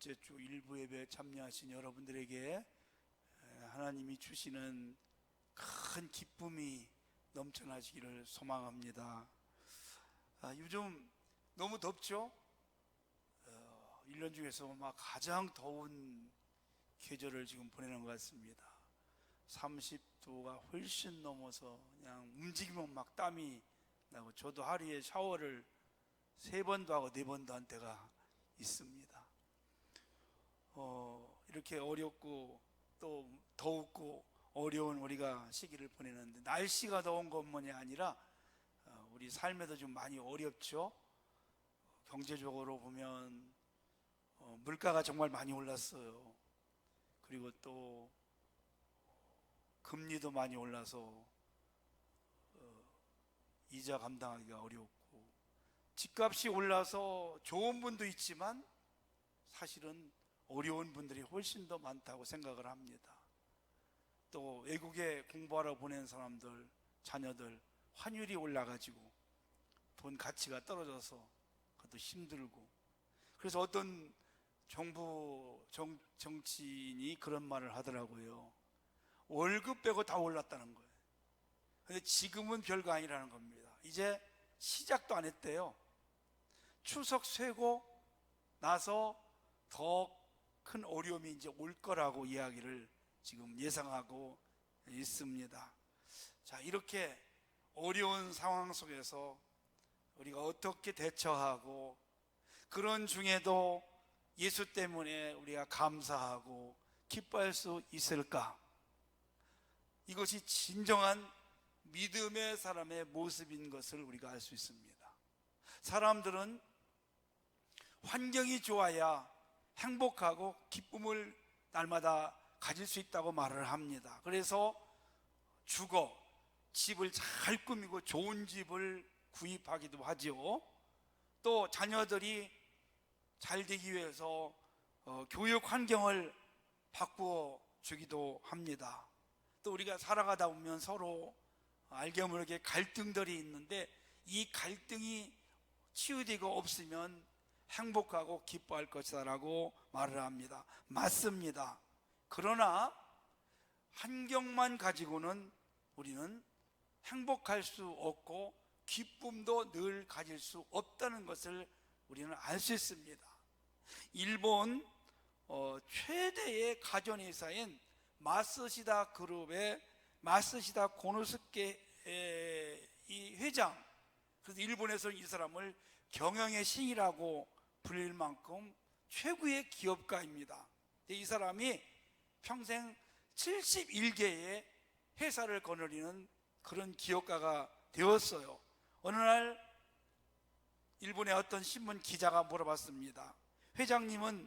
둘째 주 일부 예배에 참여하신 여러분들에게 하나님이 주시는 큰 기쁨이 넘쳐나시기를 소망합니다. 요즘 너무 덥죠? 1년 중에서 가장 더운 계절을 지금 보내는 것 같습니다. 30도가 훨씬 넘어서 그냥 움직이면 막 땀이 나고, 저도 하루에 샤워를 3번도 하고 4번도 한 때가 있습니다. 이렇게 어렵고 또 더웠고 어려운 우리가 시기를 보내는데, 날씨가 더운 것만이 아니라 우리 삶에도 좀 많이 어렵죠. 경제적으로 보면 물가가 정말 많이 올랐어요. 그리고 또 금리도 많이 올라서 이자 감당하기가 어렵고, 집값이 올라서 좋은 분도 있지만 사실은 어려운 분들이 훨씬 더 많다고 생각을 합니다. 또 외국에 공부하러 보낸 사람들, 자녀들 환율이 올라가지고 돈 가치가 떨어져서 그것도 힘들고, 그래서 어떤 정치인이 그런 말을 하더라고요. 월급 빼고 다 올랐다는 거예요. 근데 지금은 별거 아니라는 겁니다. 이제 시작도 안 했대요. 추석 쇠고 나서 더 큰 어려움이 이제 올 거라고 이야기를 지금 예상하고 있습니다. 자, 이렇게 어려운 상황 속에서 우리가 어떻게 대처하고, 그런 중에도 예수 때문에 우리가 감사하고 기뻐할 수 있을까? 이것이 진정한 믿음의 사람의 모습인 것을 우리가 알 수 있습니다. 사람들은 환경이 좋아야 행복하고 기쁨을 날마다 가질 수 있다고 말을 합니다. 그래서 주거, 집을 잘 꾸미고 좋은 집을 구입하기도 하죠. 또 자녀들이 잘 되기 위해서 교육 환경을 바꾸어 주기도 합니다. 또 우리가 살아가다 보면 서로 알게 모르게 갈등들이 있는데, 이 갈등이 치유되고 없으면 행복하고 기뻐할 것이다 라고 말을 합니다. 맞습니다. 그러나 환경만 가지고는 우리는 행복할 수 없고 기쁨도 늘 가질 수 없다는 것을 우리는 알 수 있습니다. 일본 최대의 가전회사인 마쓰시다 그룹의 마쓰시다 고노스케 이 회장, 그래서 일본에서는 이 사람을 경영의 신이라고 불릴 만큼 최고의 기업가입니다. 이 사람이 평생 71개의 회사를 거느리는 그런 기업가가 되었어요. 어느 날 일본의 어떤 신문 기자가 물어봤습니다. 회장님은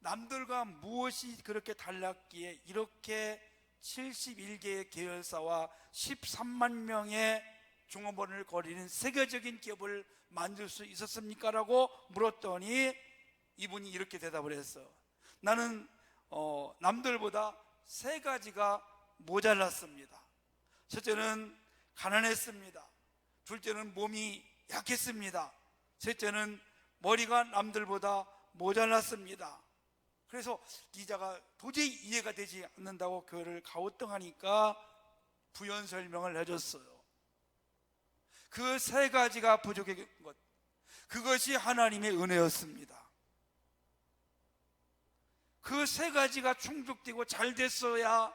남들과 무엇이 그렇게 달랐기에 이렇게 71개의 계열사와 13만 명의 종업원을 거리는 세계적인 기업을 만들 수 있었습니까? 라고 물었더니 이분이 이렇게 대답을 했어요. 나는 남들보다 3가지가 모자랐습니다. 첫째는 가난했습니다. 둘째는 몸이 약했습니다. 셋째는 머리가 남들보다 모자랐습니다. 그래서 기자가 도저히 이해가 되지 않는다고 그를 가우뚱하니까 부연 설명을 해줬어요. 그 3가지가 부족한 것, 그것이 하나님의 은혜였습니다. 그 3가지가 충족되고 잘 됐어야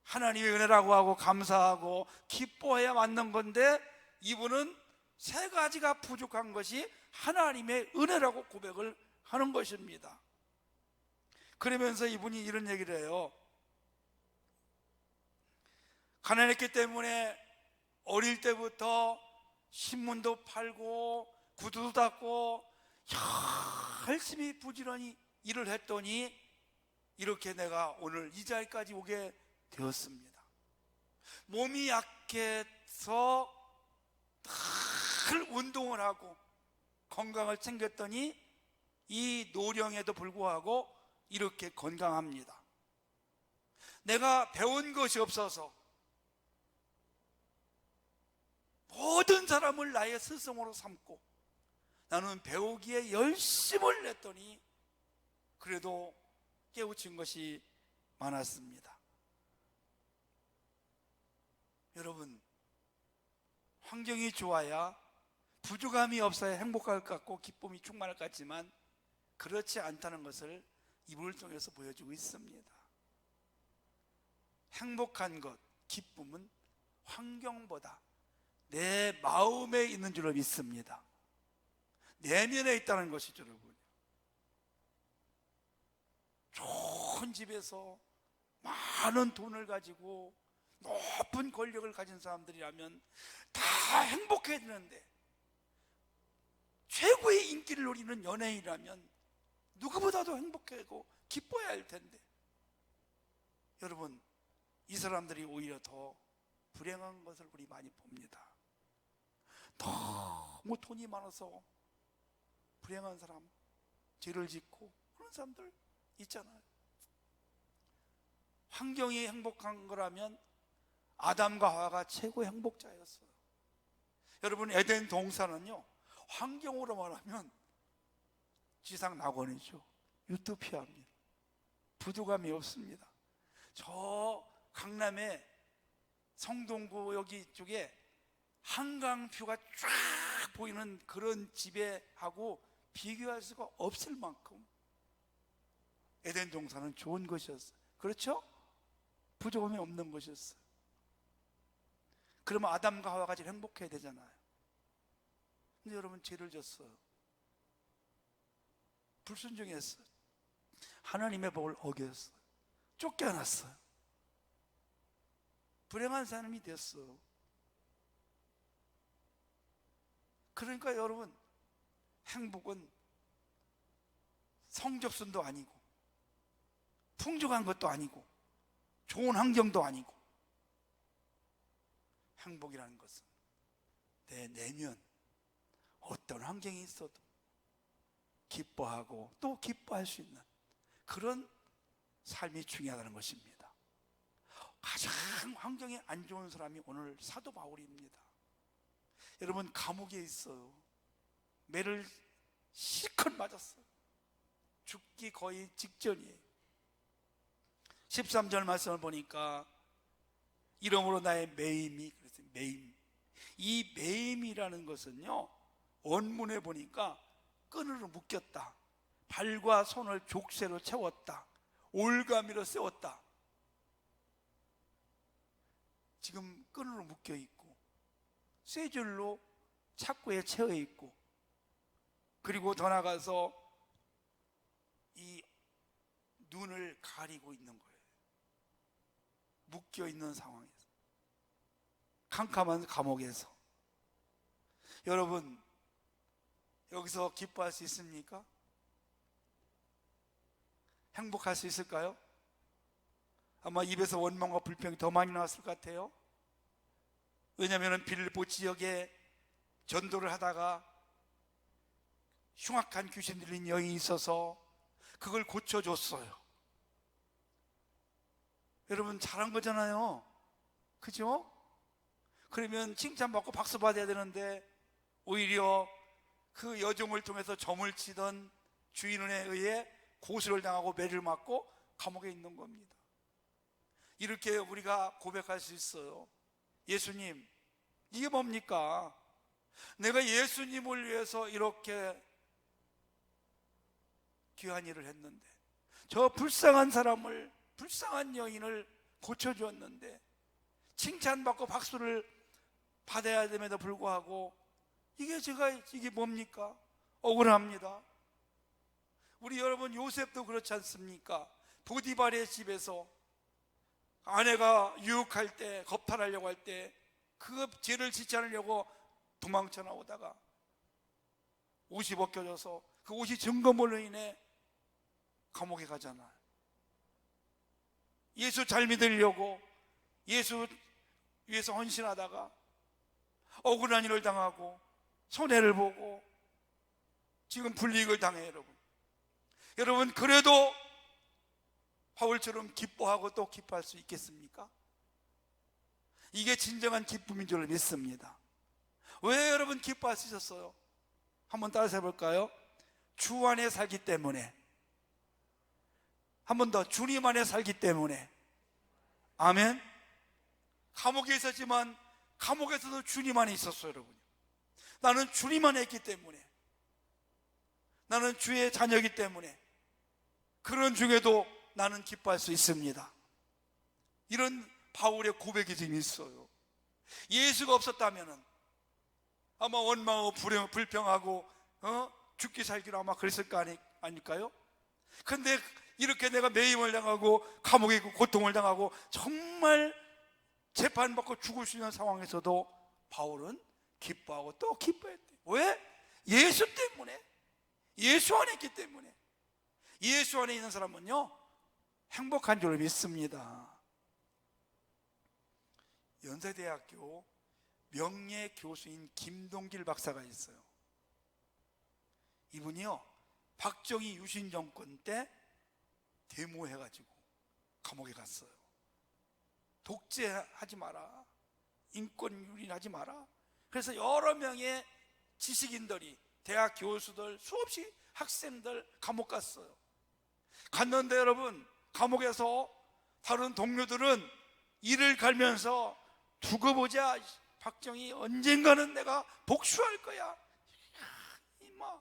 하나님의 은혜라고 하고 감사하고 기뻐해야 맞는 건데, 이분은 3가지가 부족한 것이 하나님의 은혜라고 고백을 하는 것입니다. 그러면서 이분이 이런 얘기를 해요. 가난했기 때문에 어릴 때부터 신문도 팔고 구두도 닦고 열심히 부지런히 일을 했더니 이렇게 내가 오늘 이 자리까지 오게 되었습니다. 몸이 약해서 늘 운동을 하고 건강을 챙겼더니 이 노령에도 불구하고 이렇게 건강합니다. 내가 배운 것이 없어서 모든 사람을 나의 스승으로 삼고 나는 배우기에 열심을 냈더니 그래도 깨우친 것이 많았습니다. 여러분, 환경이 좋아야, 부족함이 없어야 행복할 것 같고 기쁨이 충만할 것 같지만 그렇지 않다는 것을 이분을 통해서 보여주고 있습니다. 행복한 것, 기쁨은 환경보다 내 마음에 있는 줄로 믿습니다. 내면에 있다는 것이죠, 여러분. 좋은 집에서 많은 돈을 가지고 높은 권력을 가진 사람들이라면 다 행복해야 되는데, 최고의 인기를 누리는 연예인이라면 누구보다도 행복하고 기뻐야 할 텐데, 여러분, 이 사람들이 오히려 더 불행한 것을 우리 많이 봅니다. 너무 돈이 많아서 불행한 사람, 죄를 짓고 그런 사람들 있잖아요. 환경이 행복한 거라면 아담과 하와가 최고의 행복자였어요. 여러분, 에덴 동산은요, 환경으로 말하면 지상 낙원이죠. 유토피아입니다. 부족함이 없습니다. 저 강남의 성동구 여기 쪽에 한강뷰가 쫙 보이는 그런 집에하고 비교할 수가 없을 만큼 에덴 동산은 좋은 것이었어요. 그렇죠? 부족함이 없는 것이었어요. 그러면 아담과 하와가 제일 행복해야 되잖아요. 근데 여러분, 죄를 졌어요. 불순종했어요. 하나님의 법을 어겼어요. 쫓겨났어요. 불행한 사람이 됐어요. 그러니까 여러분, 행복은 성적순도 아니고 풍족한 것도 아니고 좋은 환경도 아니고, 행복이라는 것은 내 내면 어떤 환경이 있어도 기뻐하고 또 기뻐할 수 있는 그런 삶이 중요하다는 것입니다. 가장 환경이 안 좋은 사람이 오늘 사도 바울입니다. 여러분, 감옥에 있어요. 매를 실컷 맞았어요. 죽기 거의 직전이에요. 13절 말씀을 보니까 이러므로 나의 매임이, 그래서 매임, 이 매임이라는 것은요, 원문에 보니까 끈으로 묶였다, 발과 손을 족쇄로 채웠다, 올가미로 세웠다. 지금 끈으로 묶여 있고 쇠줄로 착고에 채워 있고, 그리고 더 나가서 이 눈을 가리고 있는 거예요. 묶여 있는 상황에서, 캄캄한 감옥에서. 여러분, 여기서 기뻐할 수 있습니까? 행복할 수 있을까요? 아마 입에서 원망과 불평이 더 많이 나왔을 것 같아요. 왜냐하면 빌립보 지역에 전도를 하다가 흉악한 귀신 들린 여인이 있어서 그걸 고쳐줬어요. 여러분, 잘한 거잖아요. 그죠? 그러면 칭찬받고 박수 받아야 되는데 오히려 그 여종을 통해서 점을 치던 주인에 의해 고소를 당하고 매를 맞고 감옥에 있는 겁니다. 이렇게 우리가 고백할 수 있어요. 예수님, 이게 뭡니까? 내가 예수님을 위해서 이렇게 귀한 일을 했는데, 저 불쌍한 사람을, 불쌍한 여인을 고쳐주었는데, 칭찬받고 박수를 받아야 됨에도 불구하고 이게 뭡니까? 억울합니다. 우리 여러분, 요셉도 그렇지 않습니까? 보디발의 집에서 아내가 유혹할 때, 겁탈하려고 할 때 그 죄를 짓지 않으려고 도망쳐 나오다가 옷이 벗겨져서 그 옷이 증거물로 인해 감옥에 가잖아요. 예수 잘 믿으려고 예수 위해서 헌신하다가 억울한 일을 당하고 손해를 보고 지금 불이익을 당해요. 여러분, 그래도 바울처럼 기뻐하고 또 기뻐할 수 있겠습니까? 이게 진정한 기쁨인 줄 믿습니다. 왜 여러분 기뻐할 수 있었어요? 한번 따라서 해볼까요? 주 안에 살기 때문에, 한 번 더, 주님 안에 살기 때문에. 아멘. 감옥에 있었지만 감옥에서도 주님 안에 있었어요, 여러분. 나는 주님 안에 있기 때문에, 나는 주의 자녀이기 때문에 그런 중에도 나는 기뻐할 수 있습니다. 이런 바울의 고백이 좀 있어요. 예수가 없었다면 아마 원망하고 불평하고 죽기 살기로 아마 그랬을 거 아닐까요? 근데 이렇게 내가 매임을 당하고 감옥에 있고 고통을 당하고 정말 재판받고 죽을 수 있는 상황에서도 바울은 기뻐하고 또 기뻐했대요. 왜? 예수 때문에. 예수 안에 있기 때문에. 예수 안에 있는 사람은요 행복한 줄 믿습니다. 연세대학교 명예교수인 김동길 박사가 있어요. 이분이요 박정희 유신 정권 때 데모해가지고 감옥에 갔어요. 독재하지 마라, 인권 유린하지 마라. 그래서 여러 명의 지식인들이, 대학 교수들, 수없이 학생들 감옥 갔어요. 갔는데 여러분, 감옥에서 다른 동료들은 이를 갈면서 두고 보자, 박정희 언젠가는 내가 복수할 거야. 이마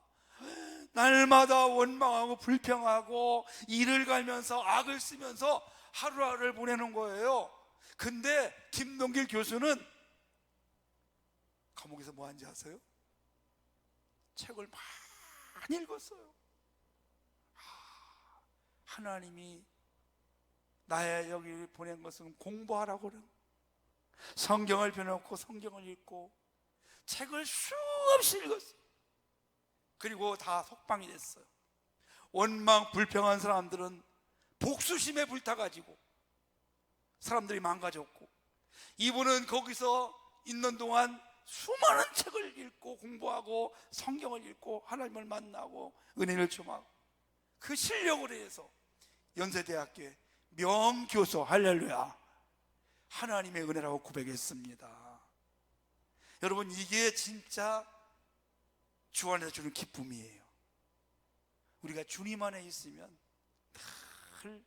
날마다 원망하고 불평하고 이를 갈면서 악을 쓰면서 하루하루를 보내는 거예요. 근데 김동길 교수는 감옥에서 뭐 하는지 아세요? 책을 많이 읽었어요. 하나님이 나의 여기 보낸 것은 공부하라고 그래요. 성경을 펴놓고 성경을 읽고 책을 수없이 읽었어요. 그리고 다 석방이 됐어요. 원망 불평한 사람들은 복수심에 불타가지고 사람들이 망가졌고, 이분은 거기서 있는 동안 수많은 책을 읽고 공부하고 성경을 읽고 하나님을 만나고 은혜를 청하고 그 실력으로 해서 연세대학교의 명교수, 할렐루야, 하나님의 은혜라고 고백했습니다. 여러분, 이게 진짜 주 안에서 주는 기쁨이에요. 우리가 주님 안에 있으면 늘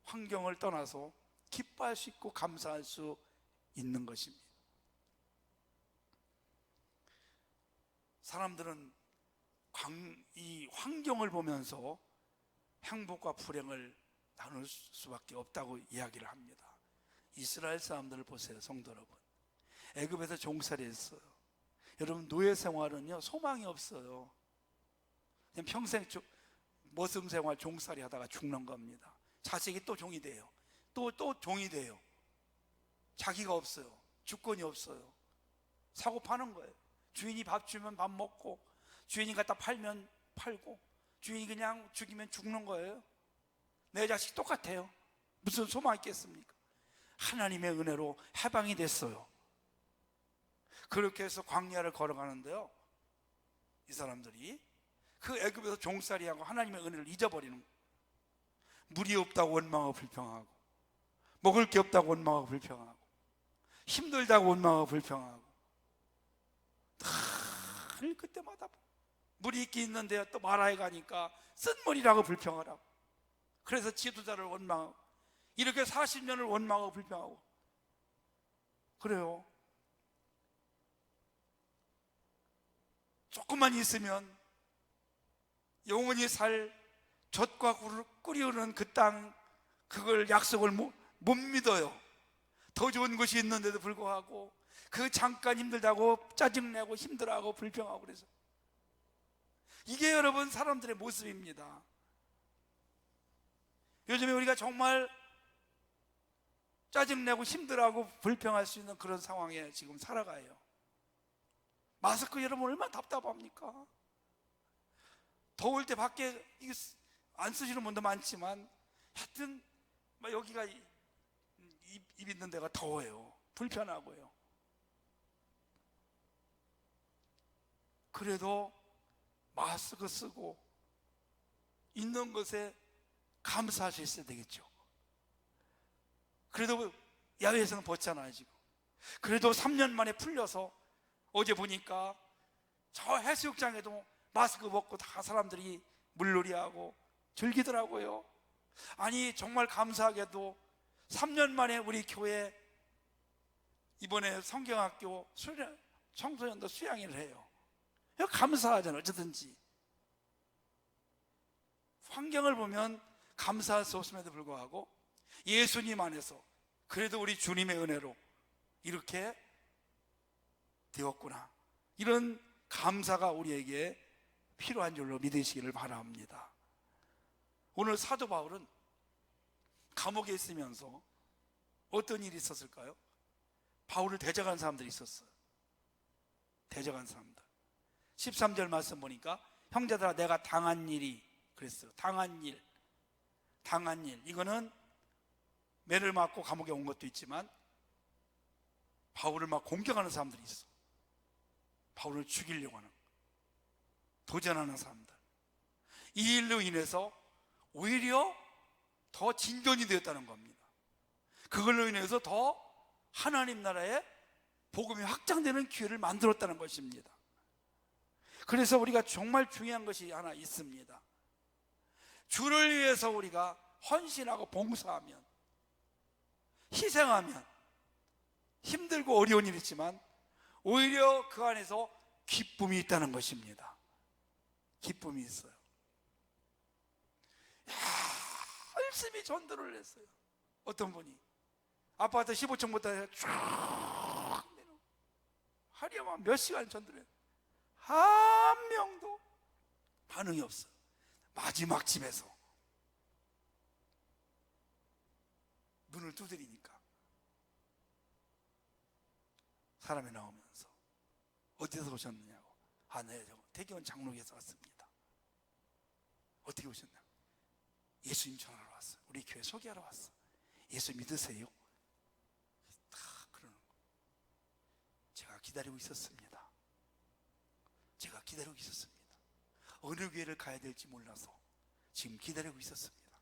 환경을 떠나서 기뻐할 수 있고 감사할 수 있는 것입니다. 사람들은 이 환경을 보면서 행복과 불행을 나눌 수밖에 없다고 이야기를 합니다. 이스라엘 사람들을 보세요, 성도 여러분. 애굽에서 종살이 했어요. 여러분, 노예 생활은요 소망이 없어요. 그냥 평생 머슴 생활, 종살이 하다가 죽는 겁니다. 자식이 또 종이 돼요. 또 종이 돼요. 자기가 없어요. 주권이 없어요. 사고 파는 거예요. 주인이 밥 주면 밥 먹고, 주인이 갖다 팔면 팔고, 주인이 그냥 죽이면 죽는 거예요. 내 자식 똑같아요. 무슨 소망이 있겠습니까? 하나님의 은혜로 해방이 됐어요. 그렇게 해서 광야를 걸어가는데요, 이 사람들이 그 애굽에서 종살이하고 하나님의 은혜를 잊어버리는 거예요. 물이 없다고 원망하고 불평하고, 먹을 게 없다고 원망하고 불평하고, 힘들다고 원망하고 불평하고, 늘 그때마다 물이 있긴 있는데 또 마라에 가니까 쓴물이라고 불평하라고. 그래서 지도자를 원망하고, 이렇게 40년을 원망하고 불평하고 그래요. 조금만 있으면 영원히 살 젖과 꿀이 흐르는 그 땅, 그걸 약속을 못 믿어요. 더 좋은 것이 있는데도 불구하고 그 잠깐 힘들다고 짜증내고 힘들어하고 불평하고, 그래서 이게 여러분 사람들의 모습입니다. 요즘에 우리가 정말 짜증내고 힘들어하고 불평할 수 있는 그런 상황에 지금 살아가요. 마스크 여러분 얼마나 답답합니까? 더울 때 밖에 안 쓰시는 분도 많지만 하여튼 여기가 입 있는 데가 더워요. 불편하고요. 그래도 마스크 쓰고 있는 것에 감사할 수 있어야 되겠죠. 그래도 야외에서는 벗잖아요 지금. 그래도 3년 만에 풀려서 어제 보니까 저 해수욕장에도 마스크 벗고 다 사람들이 물놀이하고 즐기더라고요. 아니 정말 감사하게도 3년 만에 우리 교회 이번에 성경학교 청소년도 수양회를 해요. 감사하잖아요. 어쩌든지 환경을 보면 감사할 수 없음에도 불구하고 예수님 안에서 그래도 우리 주님의 은혜로 이렇게 되었구나, 이런 감사가 우리에게 필요한 줄로 믿으시기를 바랍니다. 오늘 사도 바울은 감옥에 있으면서 어떤 일이 있었을까요? 바울을 대적한 사람들이 있었어요. 대적한 사람들. 13절 말씀 보니까 형제들아 내가 당한 일이 그랬어요. 당한 일. 이거는 매를 맞고 감옥에 온 것도 있지만 바울을 막 공격하는 사람들이 있어. 바울을 죽이려고 하는, 도전하는 사람들. 이 일로 인해서 오히려 더 진전이 되었다는 겁니다. 그걸로 인해서 더 하나님 나라의 복음이 확장되는 기회를 만들었다는 것입니다. 그래서 우리가 정말 중요한 것이 하나 있습니다. 주를 위해서 우리가 헌신하고 봉사하면, 희생하면 힘들고 어려운 일이 있지만 오히려 그 안에서 기쁨이 있다는 것입니다. 기쁨이 있어요. 열심히 전도를 했어요. 어떤 분이 아파트 15층부터 쫙 하루에만 몇 시간 전도를 했어요. 한 명도 반응이 없어요. 마지막 집에서 문을 두드리니까 사람이 나오면서 어디서 오셨느냐고. 네, 대기원 장로교에서 왔습니다. 어떻게 오셨냐? 예수님 전하러 왔어요. 우리 교회 소개하러 왔어. 예수 믿으세요? 다 그러는 거. 제가 기다리고 있었습니다. 어느 교회를 가야 될지 몰라서 지금 기다리고 있었습니다.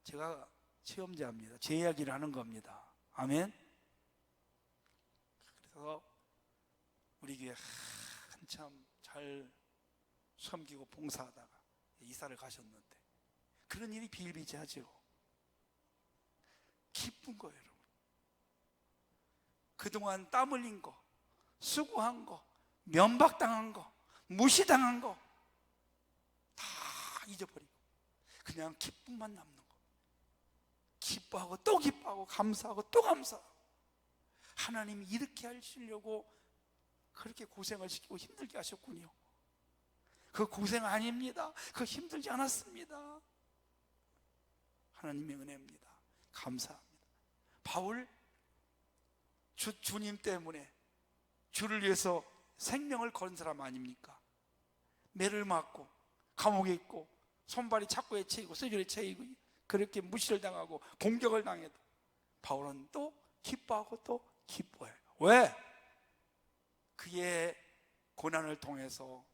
제가 체험자입니다. 제 이야기를 하는 겁니다. 아멘. 그래서 우리 교회 한참 잘 섬기고 봉사하다가 이사를 가셨는데 그런 일이 비일비재하죠. 기쁜 거예요, 여러분. 그동안 땀 흘린 거, 수고한 거, 면박당한 거, 무시당한 거 다 잊어버리고 그냥 기쁨만 남는 거. 기뻐하고 또 기뻐하고 감사하고 또 감사하고. 하나님이 이렇게 하시려고 그렇게 고생을 시키고 힘들게 하셨군요. 그 고생 아닙니다. 그 힘들지 않았습니다. 하나님의 은혜입니다. 감사합니다. 바울 주님 때문에 주를 위해서 생명을 건 사람 아닙니까? 매를 맞고 감옥에 있고 손발이 착고에 채이고 쇠줄에 채이고 그렇게 무시를 당하고 공격을 당해도 바울은 또 기뻐하고 또 기뻐해요. 왜? 그의 고난을 통해서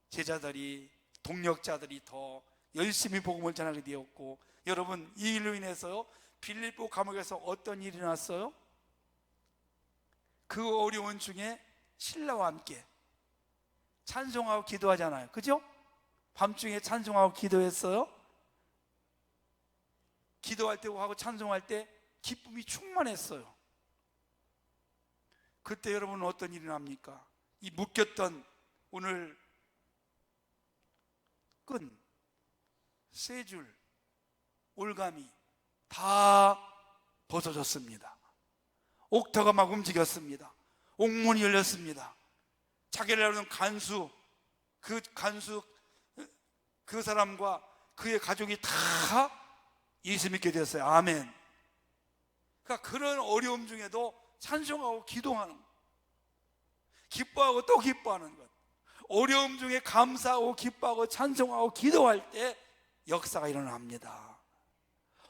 제자들이, 동력자들이 더 열심히 복음을 전하게 되었고, 여러분 이 일로 인해서 빌립보 감옥에서 어떤 일이 났어요? 그 어려운 중에 신라와 함께 찬송하고 기도하잖아요. 그죠? 밤중에 찬송하고 기도했어요. 기도할 때 하고 찬송할 때 기쁨이 충만했어요. 그때 여러분은 어떤 일이 납니까? 이 묶였던 오늘 끈, 쇠줄, 올가미 다 벗어졌습니다. 옥터가 막 움직였습니다. 옥문이 열렸습니다. 자기를 알는 간수, 그 사람과 그의 가족이 다 예수 믿게 되었어요. 아멘. 그러니까 그런 어려움 중에도 찬송하고 기도하는 것, 기뻐하고 또 기뻐하는 것, 어려움 중에 감사하고 기뻐하고 찬송하고 기도할 때 역사가 일어납니다.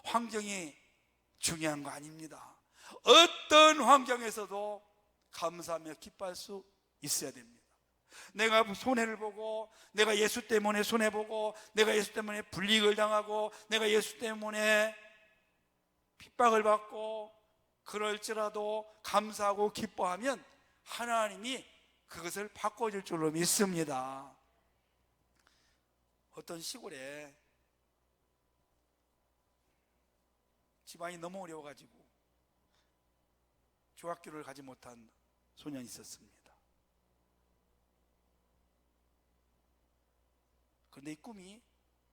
환경이 중요한 거 아닙니다. 어떤 환경에서도 감사하며 기뻐할 수 있어야 됩니다. 내가 손해를 보고, 내가 예수 때문에 손해보고, 내가 예수 때문에 불이익을 당하고, 내가 예수 때문에 핍박을 받고 그럴지라도 감사하고 기뻐하면 하나님이 그것을 바꿔줄 줄로 믿습니다. 어떤 시골에 집안이 너무 어려워가지고 중학교를 가지 못한 소년이 있었습니다. 그런데 이 꿈이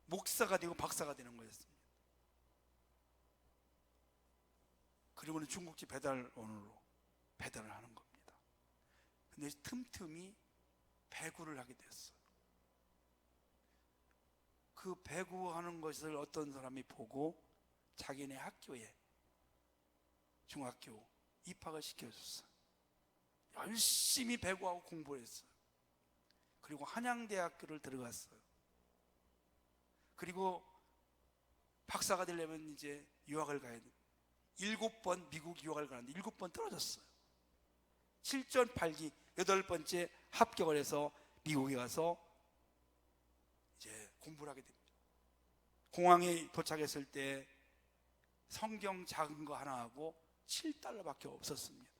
목사가 되고 박사가 되는 거였습니다. 그리고는 중국집 배달원으로 배달을 하는 겁니다. 근데 틈틈이 배구를 하게 됐어요. 그 배구하는 것을 어떤 사람이 보고 자기네 학교에 중학교 입학을 시켜줬어요. 열심히 배구하고 공부했어요. 그리고 한양대학교를 들어갔어요. 그리고 박사가 되려면 이제 유학을 가야 돼요. 7번 미국 유학을 가는데 7번 떨어졌어요. 7전 8기 8번째 합격을 해서 미국에 가서 이제 공부를 하게 됩니다. 공항에 도착했을 때 성경 작은 거 하나 하고 $7밖에 없었습니다.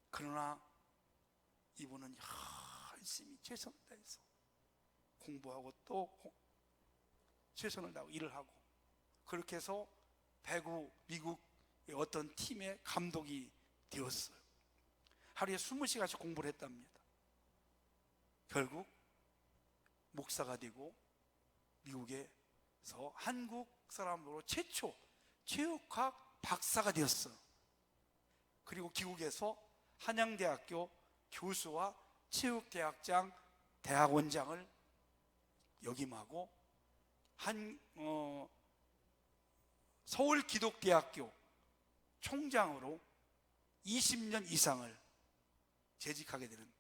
그러나 이분은 열심히 최선을 다해서 공부하고 또 최선을 다하고 일을 하고, 그렇게 해서 배구 미국의 어떤 팀의 감독이 되었어요. 하루에 20시간씩 공부를 했답니다. 결국 목사가 되고 미국에서 한국 사람으로 최초 체육학 박사가 되었어요. 그리고 귀국해서 한양대학교 교수와 체육대학장 대학원장을 역임하고 서울기독대학교 총장으로 20년 이상을 재직하게 되는,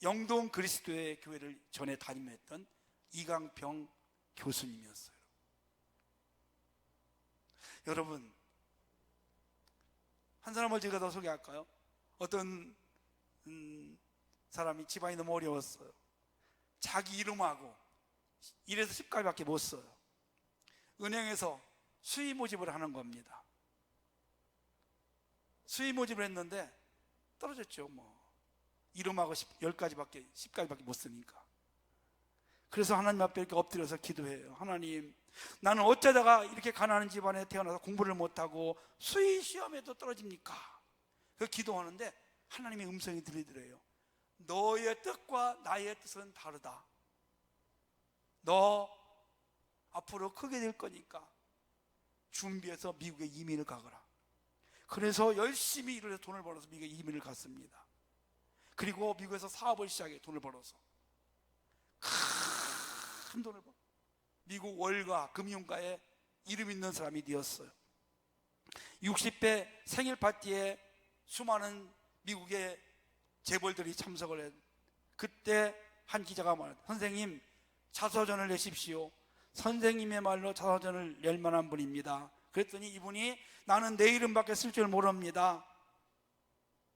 영동 그리스도의 교회를 전에 담임했던 이강평 교수님이었어요. 여러분, 한 사람을 제가 더 소개할까요? 어떤 사람이 집안이 너무 어려웠어요. 자기 이름하고 1에서 10까지밖에 못 써요. 은행에서 수의 모집을 하는 겁니다. 수의 모집을 했는데 떨어졌죠. 이름하고 10까지밖에 10까지밖에 못 쓰니까. 그래서 하나님 앞에 이렇게 엎드려서 기도해요. 하나님, 나는 어쩌다가 이렇게 가난한 집안에 태어나서 공부를 못하고 수의 시험에도 떨어집니까? 그 기도하는데 하나님의 음성이 들리더래요. 너의 뜻과 나의 뜻은 다르다. 너 앞으로 크게 될 거니까 준비해서 미국에 이민을 가거라. 그래서 열심히 일을 해서 돈을 벌어서 미국에 이민을 갔습니다. 그리고 미국에서 사업을 시작해 돈을 벌어서 큰 돈을 벌어 미국 월가 금융가에 이름 있는 사람이 되었어요. 60회 생일 파티에 수많은 미국의 재벌들이 참석을 했. 그때 한 기자가 말했다. 선생님, 자서전을 내십시오. 선생님의 말로 자서전을 낼 만한 분입니다. 그랬더니 이분이 나는 내 이름밖에 쓸 줄 모릅니다.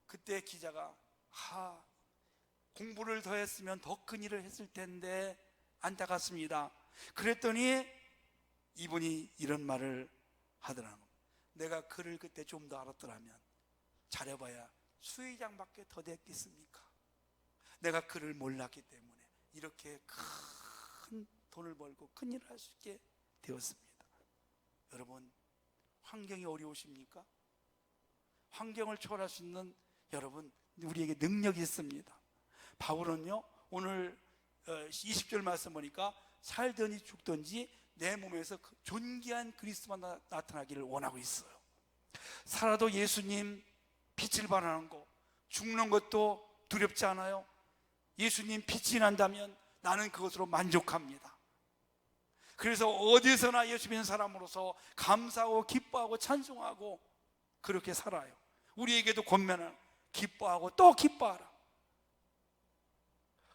그때 기자가 공부를 더 했으면 더 큰 일을 했을 텐데 안타깝습니다. 그랬더니 이분이 이런 말을 하더라고요. 내가 그를 그때 좀 더 알았더라면 잘해봐야 수의장밖에 더 됐겠습니까? 내가 그를 몰랐기 때문에 이렇게 큰 돈을 벌고 큰 일을 할 수 있게 되었습니다. 여러분, 환경이 어려우십니까? 환경을 초월할 수 있는 여러분, 우리에게 능력이 있습니다. 바울은요, 오늘 20절 말씀 보니까 살든지 죽든지 내 몸에서 존귀한 그리스도만 나타나기를 원하고 있어요. 살아도 예수님 빛을 발하는 거, 죽는 것도 두렵지 않아요. 예수님 빛이 난다면 나는 그것으로 만족합니다. 그래서 어디서나 예수 믿는 사람으로서 감사하고 기뻐하고 찬송하고 그렇게 살아요. 우리에게도 권면을 기뻐하고 또 기뻐하라.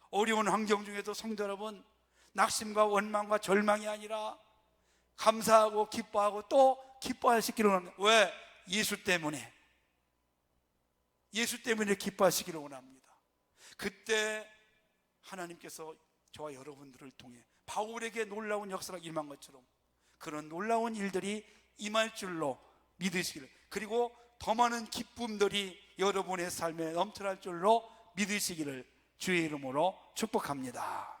어려운 환경 중에도 성도 여러분, 낙심과 원망과 절망이 아니라 감사하고 기뻐하고 또 기뻐하시기를 원합니다. 왜? 예수 때문에. 예수 때문에 기뻐하시기를 원합니다. 그때 하나님께서 저와 여러분들을 통해 바울에게 놀라운 역사가 임한 것처럼 그런 놀라운 일들이 임할 줄로 믿으시기를, 그리고 더 많은 기쁨들이 여러분의 삶에 넘쳐날 줄로 믿으시기를 주의 이름으로 축복합니다.